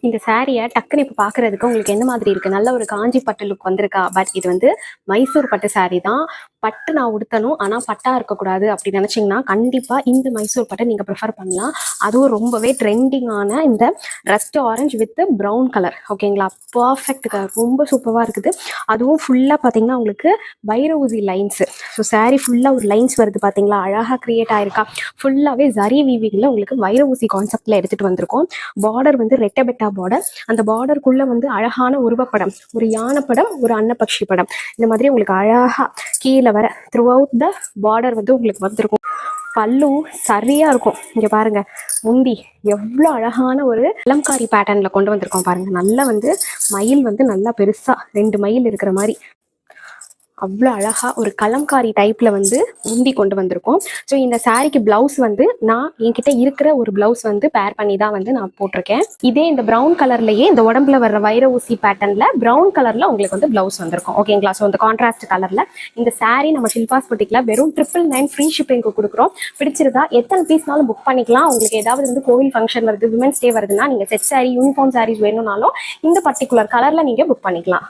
இந்த சாரியை டக்குன்னு இப்போ பார்க்கறதுக்கு உங்களுக்கு எந்த மாதிரி இருக்கு? நல்ல ஒரு காஞ்சி பட்டு லுக் வந்திருக்கா? பட் இது வந்து மைசூர் பட்டு சாரி தான். பட்டு நான் உடுத்தணும், ஆனால் பட்டா இருக்கக்கூடாது அப்படி நினைச்சீங்கன்னா கண்டிப்பாக இந்த மைசூர் பட்டை நீங்கள் ப்ரிஃபர் பண்ணலாம். அதுவும் ரொம்பவே ட்ரெண்டிங்கான இந்த rust orange with brown colour. ஓகேங்களா, பர்ஃபெக்ட் கலர், ரொம்ப சூப்பராக இருக்குது. அதுவும் ஃபுல்லாக பார்த்தீங்கன்னா உங்களுக்கு வைர ஊசி லைன்ஸு. ஸோ சாரி ஃபுல்லாக ஒரு லைன்ஸ் வருது பார்த்தீங்களா, அழகாக க்ரியேட் ஆயிருக்கா. ஃபுல்லாகவே ஜரி வீவிங்கில் உங்களுக்கு வைர ஊசி கான்செப்டில் எடுத்துகிட்டு வந்திருக்கோம். பார்டர் வந்து ரெட்டை பெட்டா பார்டர். அந்த பார்டருக்குள்ளே வந்து அழகான உருவப்படம், ஒரு யானை படம், ஒரு அன்னப்பக்ஷி படம், இந்த மாதிரி உங்களுக்கு அழகாக கீழே வர த்ரூ அவுட் த பார்டர் வந்து உங்களுக்கு வந்திருக்கும். பல்லு சரியா இருக்கும். இங்க பாருங்க, முந்தி எவ்வளோ அழகான ஒரு கலம்காரி பேட்டர்ன்ல கொண்டு வந்திருக்கோம் பாருங்க. நல்லா வந்து மயில் வந்து நல்லா பெருசா 2 மயில் இருக்கிற மாதிரி அவ்வளோ அழகா ஒரு கலம்காரி டைப்ல வந்து முந்தி கொண்டு வந்திருக்கோம். ஸோ இந்த சாரிக்கு பிளவுஸ் வந்து நான் என்கிட்ட இருக்கிற ஒரு பிளவுஸ் வந்து பேர் பண்ணி தான் வந்து நான் போட்டிருக்கேன். இதே இந்த ப்ரௌன் கலர்லயே இந்த உடம்புல வர்ற வைர ஊசி பேட்டர்ன்ல ப்ரௌன் கலர்ல உங்களுக்கு வந்து பிளவுஸ் வந்திருக்கும். ஓகேங்களா, ஸோ இந்த கான்ட்ராஸ்ட் கலர்ல இந்த சாரி நம்ம ஷில்பாஸ் புட்டிக்ல வெறும் 999 ஃப்ரீ ஷிப்பிங்க்கு கொடுக்குறோம். பிடிச்சிருந்தா எத்தனை பீஸ்னாலும் புக் பண்ணிக்கலாம். உங்களுக்கு ஏதாவது வந்து கோவில் ஃபங்க்ஷன் வருது, விமென்ஸ் டே வருதுன்னா நீங்க செட் சாரி, யூனிஃபார்ம் சாரீஸ் வேணும்னாலும் இந்த பர்டிகுலர் கலர்ல நீங்க புக் பண்ணிக்கலாம்.